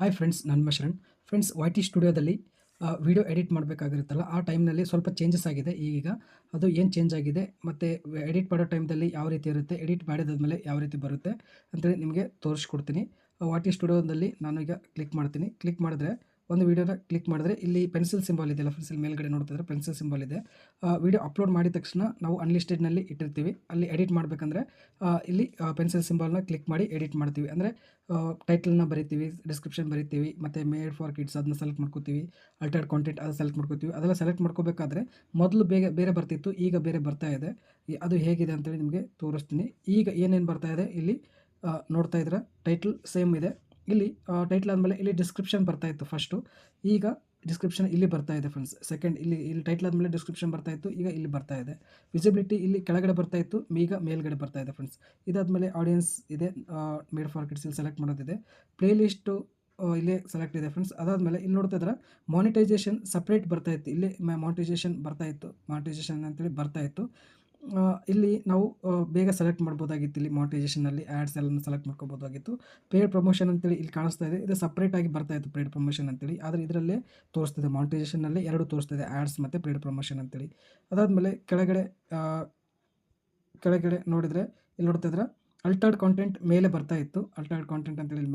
Hi friends, ನಾನು Sharan. Friends, Y T ಸ್ಟುಡಿಯೋದಲ್ಲಿ video edit ಮಾಡಬೇಕಾಗಿರುತ್ತಲ್ಲ, ಆ ಟೈಮ್ನಲ್ಲಿ ಸ್ವಲ್ಪ ಚೇಂಜಸ್ ಆಗಿದೆ. ಈಗ ಅದು ಏನು ಚೇಂಜ್ ಆಗಿದೆ ಮತ್ತು ಎಡಿಟ್ ಮಾಡೋ ಟೈಮ್ದಲ್ಲಿ ಯಾವ ರೀತಿ ಇರುತ್ತೆ, ಎಡಿಟ್ ಮಾಡಿದಾದ್ಮೇಲೆ ಯಾವ ರೀತಿ ಬರುತ್ತೆ ಅಂತೇಳಿ ನಿಮಗೆ ತೋರಿಸ್ಕೊಡ್ತೀನಿ. ವೈ ಟಿ ಸ್ಟುಡಿಯೋದಲ್ಲಿ ನಾನು ಈಗ ಕ್ಲಿಕ್ ಮಾಡ್ತೀನಿ. ಕ್ಲಿಕ್ ಮಾಡಿದ್ರೆ ಒಂದು ವೀಡಿಯೋನ ಕ್ಲಿಕ್ ಮಾಡಿದ್ರೆ ಇಲ್ಲಿ ಪೆನ್ಸಿಲ್ ಸಿಂಬಲ್ ಇದೆಯಲ್ಲ ಫ್ರೆಂಡ್ಸ್, ಇಲ್ಲಿ ಮೇಲ್ಗಡೆ ನೋಡ್ತಿದ್ರೆ ಪೆನ್ಸಿಲ್ ಸಿಂಬಲ್ ಇದೆ. ವಿಡಿಯೋ ಅಪ್ಲೋಡ್ ಮಾಡಿದ ತಕ್ಷಣ ನಾವು ಅನ್ಲಿಸ್ಟೆಡ್ನಲ್ಲಿ ಇಟ್ಟಿರ್ತೀವಿ. ಅಲ್ಲಿ ಎಡಿಟ್ ಮಾಡಬೇಕಂದ್ರೆ ಇಲ್ಲಿ ಪೆನ್ಸಿಲ್ ಸಿಂಬಲ್ನ ಕ್ಲಿಕ್ ಮಾಡಿ ಎಡಿಟ್ ಮಾಡ್ತೀವಿ. ಅಂದರೆ ಟೈಟಲ್ನ ಬರಿತೀವಿ, ಡಿಸ್ಕ್ರಿಪ್ಷನ್ ಬರಿತೀವಿ, ಮತ್ತು ಮೇಡ್ ಫಾರ್ ಕಿಡ್ಸ್ ಅದನ್ನ ಸೆಲೆಕ್ಟ್ ಮಾಡ್ಕೋತೀವಿ. ಅಲ್ಟರ್ಡ್ ಕಾಂಟೆಂಟ್ ಅದು ಸೆಲೆಕ್ಟ್ ಮಾಡ್ಕೋತೀವಿ. ಅದೆಲ್ಲ ಸೆಲೆಕ್ಟ್ ಮಾಡ್ಕೋಬೇಕಾದ್ರೆ ಮೊದಲು ಬೇರೆ ಬರ್ತಿತ್ತು, ಈಗ ಬೇರೆ ಬರ್ತಾ ಇದೆ. ಅದು ಹೇಗಿದೆ ಅಂತೇಳಿ ನಿಮಗೆ ತೋರಿಸ್ತೀನಿ. ಈಗ ಏನೇನು ಬರ್ತಾ ಇದೆ ಇಲ್ಲಿ ನೋಡ್ತಾ ಇದ್ರೆ ಟೈಟಲ್ ಸೇಮ್ ಇದೆ. ಇಲ್ಲಿ ಟೈಟಲ್ ಆದಮೇಲೆ ಇಲ್ಲಿ ಡಿಸ್ಕ್ರಿಪ್ಷನ್ ಬರ್ತಾ ಇತ್ತು ಫಸ್ಟು. ಈಗ ಡಿಸ್ಕ್ರಿಪ್ಷನ್ ಇಲ್ಲಿ ಬರ್ತಾ ಇದೆ ಫ್ರೆಂಡ್ಸ್. ಸೆಕೆಂಡ್ ಇಲ್ಲಿ ಟೈಟಲ್ ಆದಮೇಲೆ ಡಿಸ್ಕ್ರಿಪ್ಷನ್ ಬರ್ತಾ ಇತ್ತು, ಈಗ ಇಲ್ಲಿ ಬರ್ತಾ ಇದೆ. ವಿಸಿಬಿಲಿಟಿ ಇಲ್ಲಿ ಕೆಳಗಡೆ ಬರ್ತಾ ಇತ್ತು, ಈಗ ಮೇಲ್ಗಡೆ ಬರ್ತಾ ಇದೆ ಫ್ರೆಂಡ್ಸ್. ಇದಾದಮೇಲೆ ಆಡಿಯನ್ಸ್ ಇದೆ, ಮೇಡ್ ಫಾರ್ ಕಿಡ್ಸ್ ಇಲ್ಲಿ ಸೆಲೆಕ್ಟ್ ಮಾಡೋದಿದೆ. ಪ್ಲೇ ಲಿಸ್ಟು ಇಲ್ಲೇ ಸೆಲೆಕ್ಟ್ ಇದೆ ಫ್ರೆಂಡ್ಸ್. ಅದಾದಮೇಲೆ ಇಲ್ಲಿ ನೋಡ್ತಾ ಇದ್ರೆ ಮಾನಿಟೈಸೇಷನ್ ಸಪ್ರೇಟ್ ಬರ್ತಾ ಇತ್ತು. ಇಲ್ಲಿ ಮಾನಿಟೈಸೇಷನ್ ಬರ್ತಾ ಇತ್ತು, ಮಾನಿಟೈಸೇಷನ್ ಅಂತೇಳಿ ಬರ್ತಾ ಇತ್ತು. ಇಲ್ಲಿ ನಾವು ಬೇಗ ಸೆಲೆಕ್ಟ್ ಮಾಡ್ಬೋದಾಗಿತ್ತು. ಇಲ್ಲಿ ಮಾನಿಟೈಸೇಷನಲ್ಲಿ ಆ್ಯಡ್ಸ್ ಎಲ್ಲನೂ ಸೆಲೆಕ್ಟ್ ಮಾಡ್ಕೋಬೋದಾಗಿತ್ತು. ಪೇಯ್ಡ್ ಪ್ರಮೋಷನ್ ಅಂತೇಳಿ ಇಲ್ಲಿ ಕಾಣಿಸ್ತಾ ಇದೆ, ಇದು ಸಪ್ರೇಟಾಗಿ ಬರ್ತಾ ಇತ್ತು ಪೇಯ್ಡ್ ಪ್ರಮೋಷನ್ ಅಂತೇಳಿ. ಆದರೆ ಇದರಲ್ಲೇ ತೋರಿಸ್ತಿದೆ, ಮಾನಿಟೈಸೇಷನ್ನಲ್ಲಿ ಎರಡು ತೋರಿಸ್ತಿದೆ, ಆ್ಯಡ್ಸ್ ಮತ್ತು ಪೇಯ್ಡ್ ಪ್ರಮೋಷನ್ ಅಂತೇಳಿ. ಅದಾದಮೇಲೆ ಕೆಳಗಡೆ ನೋಡಿದರೆ ಇಲ್ಲಿ ನೋಡ್ತಿದ್ರೆ ಅಲ್ಟರ್ಡ್ ಕಾಂಟೆಂಟ್ ಮೇಲೆ ಬರ್ತಾ ಇತ್ತು. ಅಲ್ಟರ್ಡ್ ಕಾಂಟೆಂಟ್ ಅಂತೇಳಿ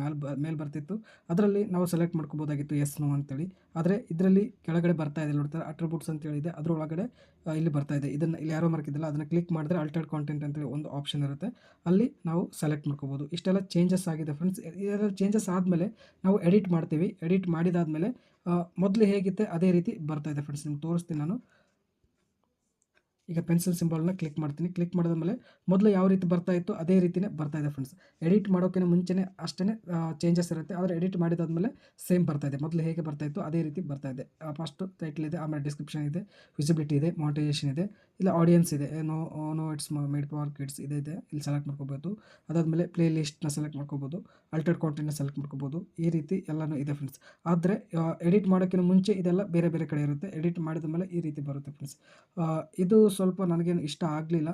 ಮೇಲೆ ಬರ್ತಿತ್ತು. ಅದರಲ್ಲಿ ನಾವು ಸೆಲೆಕ್ಟ್ ಮಾಡ್ಕೋಬೋದಾಗಿತ್ತು ಎಸ್ ನೋ ಅಂತೇಳಿ. ಆದರೆ ಇದರಲ್ಲಿ ಕೆಳಗಡೆ ಬರ್ತಾ ಇದೆ ನೋಡ್ತಾರೆ, ಅಟ್ರಿಬ್ಯೂಟ್ಸ್ ಅಂತೇಳಿ ಇದೆ, ಅದರೊಳಗಡೆ ಇಲ್ಲಿ ಬರ್ತಾ ಇದೆ. ಇದನ್ನು ಇಲ್ಲಿ ಯಾರೋ ಮಾರ್ಕಿದ್ದಲ್ಲ, ಅದನ್ನು ಕ್ಲಿಕ್ ಮಾಡಿದ್ರೆ ಅಲ್ಟರ್ಡ್ ಕಾಂಟೆಂಟ್ ಅಂತೇಳಿ ಒಂದು ಆಪ್ಷನ್ ಇರುತ್ತೆ, ಅಲ್ಲಿ ನಾವು ಸೆಲೆಕ್ಟ್ ಮಾಡ್ಕೋಬೋದು. ಇಷ್ಟೆಲ್ಲ ಚೇಂಜಸ್ ಆಗಿದೆ ಫ್ರೆಂಡ್ಸ್. ಇದೆಲ್ಲ ಚೇಂಜಸ್ ಆದಮೇಲೆ ನಾವು ಎಡಿಟ್ ಮಾಡ್ತೀವಿ. ಎಡಿಟ್ ಮಾಡಿದಾದಮೇಲೆ ಮೊದಲು ಹೇಗಿತ್ತೆ ಅದೇ ರೀತಿ ಬರ್ತಾ ಇದೆ ಫ್ರೆಂಡ್ಸ್. ನಿಮ್ಗೆ ತೋರಿಸ್ತೀನಿ ನಾನು. ಈಗ ಪೆನ್ಸಿಲ್ ಸಿಂಬಲ್ನ ಕ್ಲಿಕ್ ಮಾಡ್ತೀನಿ. ಕ್ಲಿಕ್ ಮಾಡಿದ್ಮೇಲೆ ಮೊದಲು ಯಾವ ರೀತಿ ಬರ್ತಾ ಇತ್ತು ಅದೇ ರೀತಿಯೇ ಬರ್ತಾ ಇದೆ ಫ್ರೆಂಡ್ಸ್. ಎಡಿಟ್ ಮಾಡೋಕ್ಕಿಂತ ಮುಂಚೆನೇ ಅಷ್ಟೇ ಚೇಂಜಸ್ ಇರುತ್ತೆ, ಆದರೆ ಎಡಿಟ್ ಮಾಡಿದಾದ್ಮೇಲೆ ಸೇಮ್ ಬರ್ತಾ ಇದೆ. ಮೊದಲು ಹೇಗೆ ಬರ್ತಾ ಇತ್ತು ಅದೇ ರೀತಿ ಬರ್ತಾ ಇದೆ. ಫಸ್ಟು ಟೈಟಲ್ ಇದೆ, ಆಮೇಲೆ ಡಿಸ್ಕ್ರಿಪ್ಷನ್ ಇದೆ, ವಿಸಿಬಿಲಿಟಿ ಇದೆ, ಮಾನಿಟೈಸೇಷನ್ ಇದೆ, ಇಲ್ಲ ಆಡಿಯನ್ಸ್ ಇದೆ, no it's made for kids ಇದೆ, ಇಲ್ಲಿ ಸೆಲೆಕ್ಟ್ ಮಾಡ್ಕೋಬೋದು. ಅದಾದಮೇಲೆ ಪ್ಲೇ ಲಿಸ್ಟ್ನ ಸೆಲೆಕ್ಟ್ ಮಾಡ್ಕೋಬೋದು, ಅಲ್ಟರ್ಡ್ ಕಾಂಟೆಂಟ್ನ ಸೆಲೆಕ್ಟ್ ಮಾಡ್ಕೋಬೋದು. ಈ ರೀತಿ ಎಲ್ಲನೂ ಇದೆ ಫ್ರೆಂಡ್ಸ್. ಆದರೆ ಎಡಿಟ್ ಮಾಡೋಕ್ಕಿಂತ ಮುಂಚೆ ಇದೆಲ್ಲ ಬೇರೆ ಬೇರೆ ಕಡೆ ಇರುತ್ತೆ. ಎಡಿಟ್ ಮಾಡಿದ ಮೇಲೆ ಈ ರೀತಿ ಬರುತ್ತೆ ಫ್ರೆಂಡ್ಸ್. ಇದು ಸ್ವಲ್ಪ ನನಗೇನು ಇಷ್ಟ ಆಗಲಿಲ್ಲ.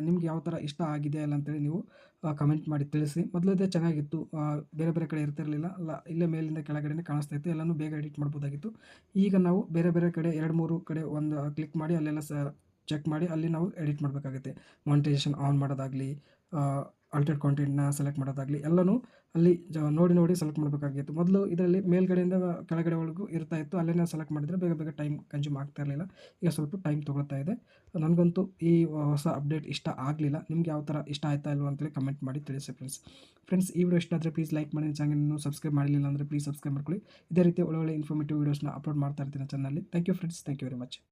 ನಿಮ್ಗೆ ಯಾವ ಥರ ಇಷ್ಟ ಆಗಿದೆ ಅಲ್ಲ ಅಂತೇಳಿ ನೀವು ಕಮೆಂಟ್ ಮಾಡಿ ತಿಳಿಸಿ. ಮೊದಲಿದ್ದೇ ಚೆನ್ನಾಗಿತ್ತು, ಬೇರೆ ಬೇರೆ ಕಡೆ ಇರ್ತಿರಲಿಲ್ಲ, ಇಲ್ಲೇ ಮೇಲಿಂದ ಕೆಳಗಡೆನೇ ಕಾಣಿಸ್ತಾ ಇತ್ತು, ಎಲ್ಲನೂ ಬೇಗ ಎಡಿಟ್ ಮಾಡ್ಬೋದಾಗಿತ್ತು. ಈಗ ನಾವು ಬೇರೆ ಬೇರೆ ಕಡೆ 2-3 ಕಡೆ ಒಂದು ಕ್ಲಿಕ್ ಮಾಡಿ ಅಲ್ಲೆಲ್ಲ ಚೆಕ್ ಮಾಡಿ ಅಲ್ಲಿ ನಾವು ಎಡಿಟ್ ಮಾಡಬೇಕಾಗುತ್ತೆ. ಮಾನಿಟೈಸೇಷನ್ ಆನ್ ಮಾಡೋದಾಗಲಿ, ಅಲ್ಟರ್ಡ್ ಕಾಂಟೆಂಟ್ನ ಸೆಲೆಕ್ಟ್ ಮಾಡೋದಾಗಲಿ, ಎಲ್ಲನೂ ಅಲ್ಲಿ ನೋಡಿ ಸೆಲೆಕ್ಟ್ ಮಾಡಬೇಕಾಗಿತ್ತು. ಮೊದಲು ಇದರಲ್ಲಿ ಮೇಲ್ಗಡೆಯಿಂದ ಕೆಳಗಡೆವರೆಗೂ ಇರ್ತಾ ಇತ್ತು, ಅಲ್ಲೇ ಸೆಲೆಕ್ಟ್ ಮಾಡಿದರೆ ಬೇಗ ಬೇಗ ಟೈಮ್ ಕನ್ಸ್ಯೂಮ್ ಆಗ್ತಾ ಇರಲಿಲ್ಲ. ಈಗ ಸ್ವಲ್ಪ ಟೈಮ್ ತೊಗೊಳ್ತಾ ಇದೆ. ನನಗಂತೂ ಈ ಹೊಸ ಅಪ್ಡೇಟ್ ಇಷ್ಟ ಆಗಲಿಲ್ಲ. ನಿಮ್ಗೆ ಯಾವ ಥರ ಇಷ್ಟ ಆಯ್ತಾ ಇಲ್ವಾ ಅಂತೇಳಿ ಕಮೆಂಟ್ ಮಾಡಿ ತಿಳಿಸಿ ಫ್ರೆಂಡ್ಸ್. ಈ ವಿಡಿಯೋ ಇಷ್ಟ ಆದರೆ ಪ್ಲೀಸ್ ಲೈಕ್ ಮಾಡಿ, ಚಾನಲ್ನ ಸಬ್ಸ್ಕ್ರೈಬ್ ಮಾಡಲಿಲ್ಲ ಅಂದರೆ ಪ್ಲೀಸ್ ಸಬ್ಸ್ಕ್ರೈಬ್ ಮಾಡ್ಕೊಳ್ಳಿ. ಇದೇ ರೀತಿ ಒಳ್ಳೊಳ್ಳೆ ಇನ್ಫಾರ್ಮೇಟಿವ್ ವೀಡಿಯೋಸ್ನ ಅಪ್ಲೋಡ್ ಮಾಡ್ತಾ ಇರ್ತೀನಿ ಚಾನಲಲ್ಲಿ. Thank you friends, thank you very much.